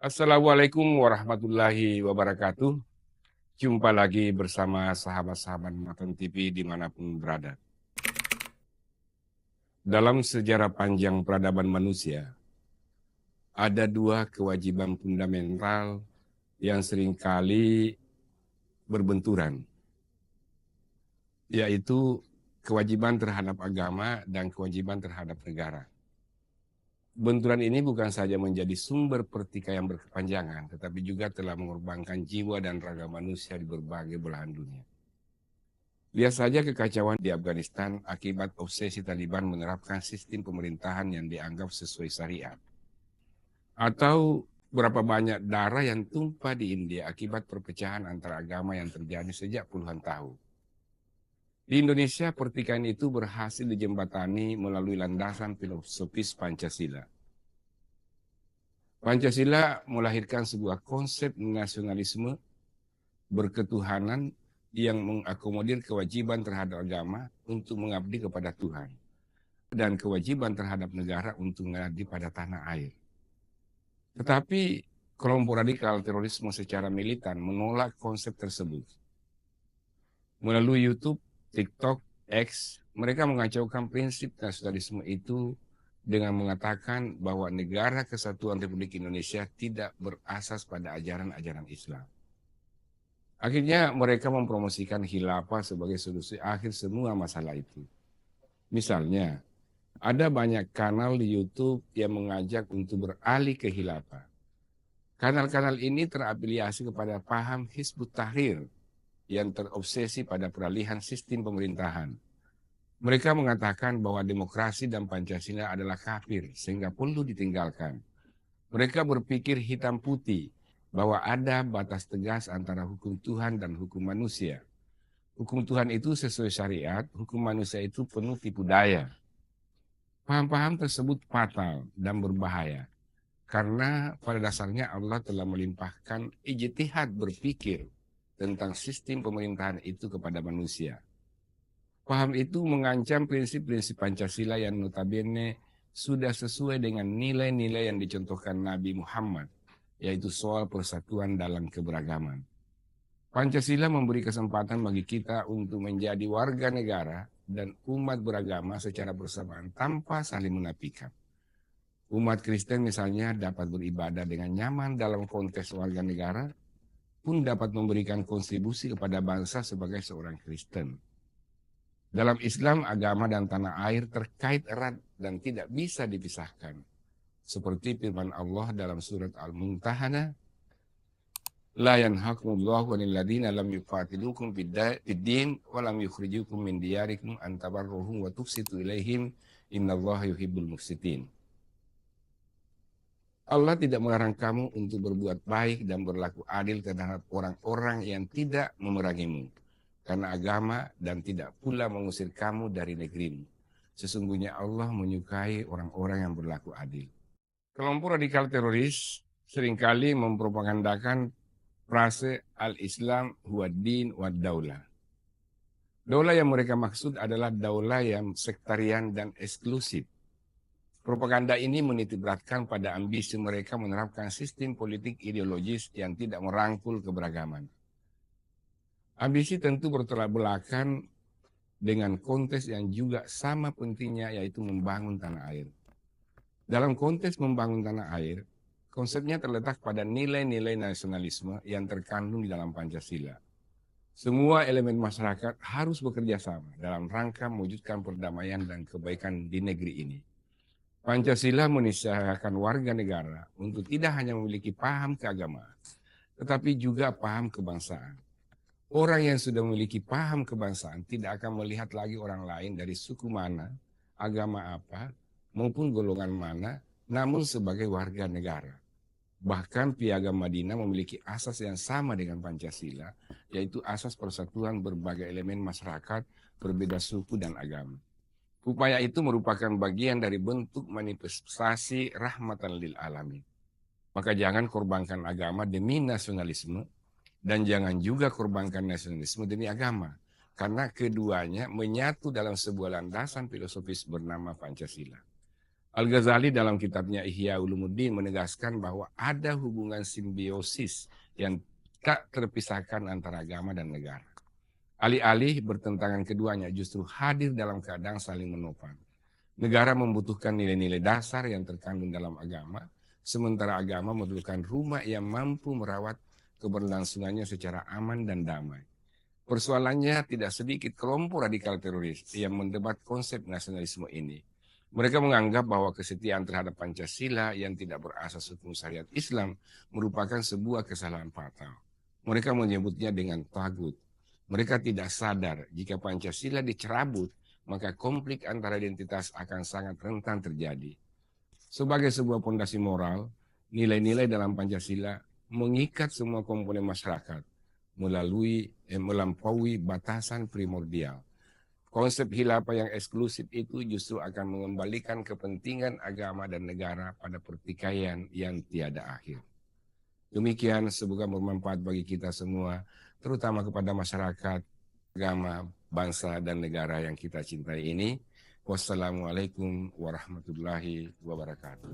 Assalamualaikum warahmatullahi wabarakatuh. Jumpa lagi bersama sahabat-sahabat Makan TV dimanapun berada. Dalam sejarah panjang peradaban manusia, ada dua kewajiban fundamental yang seringkali berbenturan, yaitu kewajiban terhadap agama dan kewajiban terhadap negara. Benturan ini bukan saja menjadi sumber pertikaian berkepanjangan, tetapi juga telah mengorbankan jiwa dan raga manusia di berbagai belahan dunia. Lihat saja kekacauan di Afghanistan akibat obsesi Taliban menerapkan sistem pemerintahan yang dianggap sesuai syariat. Atau berapa banyak darah yang tumpah di India akibat perpecahan antara agama yang terjadi sejak puluhan tahun. Di Indonesia, pertikaian itu berhasil dijembatani melalui landasan filosofis Pancasila. Pancasila melahirkan sebuah konsep nasionalisme berketuhanan yang mengakomodir kewajiban terhadap agama untuk mengabdi kepada Tuhan dan kewajiban terhadap negara untuk mengabdi pada tanah air. Tetapi kelompok radikal terorisme secara militan menolak konsep tersebut. Melalui YouTube, TikTok, X, mereka mengacaukan prinsip nasionalisme itu dengan mengatakan bahwa negara kesatuan Republik Indonesia tidak berasas pada ajaran-ajaran Islam. Akhirnya mereka mempromosikan khilafah sebagai solusi akhir semua masalah itu. Misalnya, ada banyak kanal di YouTube yang mengajak untuk beralih ke khilafah. Kanal-kanal ini terafiliasi kepada paham Hizbut Tahrir yang terobsesi pada peralihan sistem pemerintahan. Mereka mengatakan bahwa demokrasi dan Pancasila adalah kafir sehingga perlu ditinggalkan. Mereka berpikir hitam putih bahwa ada batas tegas antara hukum Tuhan dan hukum manusia. Hukum Tuhan itu sesuai syariat, hukum manusia itu penuh tipu daya. Paham-paham tersebut fatal dan berbahaya. Karena pada dasarnya Allah telah melimpahkan ijtihad berpikir tentang sistem pemerintahan itu kepada manusia. Paham itu mengancam prinsip-prinsip Pancasila yang notabene sudah sesuai dengan nilai-nilai yang dicontohkan Nabi Muhammad, yaitu soal persatuan dalam keberagaman. Pancasila memberi kesempatan bagi kita untuk menjadi warga negara dan umat beragama secara bersamaan tanpa saling menafikan. Umat Kristen misalnya dapat beribadah dengan nyaman dalam konteks warga negara, pun dapat memberikan kontribusi kepada bangsa sebagai seorang Kristen. Dalam Islam, agama dan tanah air terkait erat dan tidak bisa dipisahkan. Seperti firman Allah dalam surat Al-Mumtahanah, La yanhakumullahu 'anil ladzina lam yuqatilukum fid-din wa lam yukhrijukum min diyarikum an tabarruhum wa tuqsitu ilaihim innallaha yuhibbul muqsitin. Allah tidak melarang kamu untuk berbuat baik dan berlaku adil terhadap orang-orang yang tidak memerangimu karena agama dan tidak pula mengusir kamu dari negerimu. Sesungguhnya Allah menyukai orang-orang yang berlaku adil. Kelompok radikal teroris seringkali mempropagandakan frase al-Islam huwa din wa daulah. Daulah yang mereka maksud adalah daulah yang sektarian dan eksklusif. Propaganda ini menitikberatkan pada ambisi mereka menerapkan sistem politik ideologis yang tidak merangkul keberagaman. Ambisi tentu bertolak belakang dengan konteks yang juga sama pentingnya, yaitu membangun tanah air. Dalam konteks membangun tanah air, konsepnya terletak pada nilai-nilai nasionalisme yang terkandung di dalam Pancasila. Semua elemen masyarakat harus bekerja sama dalam rangka mewujudkan perdamaian dan kebaikan di negeri ini. Pancasila menisyaratkan warga negara untuk tidak hanya memiliki paham keagamaan, tetapi juga paham kebangsaan. Orang yang sudah memiliki paham kebangsaan tidak akan melihat lagi orang lain dari suku mana, agama apa, maupun golongan mana, namun sebagai warga negara. Bahkan Piagam Madinah memiliki asas yang sama dengan Pancasila, yaitu asas persatuan berbagai elemen masyarakat berbeda suku dan agama. Upaya itu merupakan bagian dari bentuk manifestasi rahmatan lil alamin. Maka jangan korbankan agama demi nasionalisme, dan jangan juga korbankan nasionalisme demi agama, karena keduanya menyatu dalam sebuah landasan filosofis bernama Pancasila. Al-Ghazali dalam kitabnya Ihya Ulumuddin menegaskan bahwa ada hubungan simbiosis yang tak terpisahkan antara agama dan negara. Alih-alih bertentangan keduanya justru hadir dalam keadaan saling menopang. Negara membutuhkan nilai-nilai dasar yang terkandung dalam agama, sementara agama membutuhkan rumah yang mampu merawat keberlangsungannya secara aman dan damai. Persoalannya tidak sedikit kelompok radikal teroris yang mendebat konsep nasionalisme ini. Mereka menganggap bahwa kesetiaan terhadap Pancasila yang tidak berasas hukum syariat Islam merupakan sebuah kesalahan fatal. Mereka menyebutnya dengan tagut. Mereka tidak sadar jika Pancasila dicerabut, maka konflik antara identitas akan sangat rentan terjadi. Sebagai sebuah fondasi moral, nilai-nilai dalam Pancasila mengikat semua komponen masyarakat melampaui batasan primordial. Konsep khilafah yang eksklusif itu justru akan mengembalikan kepentingan agama dan negara pada pertikaian yang tiada akhir. Demikian, semoga bermanfaat bagi kita semua, terutama kepada masyarakat, agama, bangsa, dan negara yang kita cintai ini. Wassalamualaikum warahmatullahi wabarakatuh.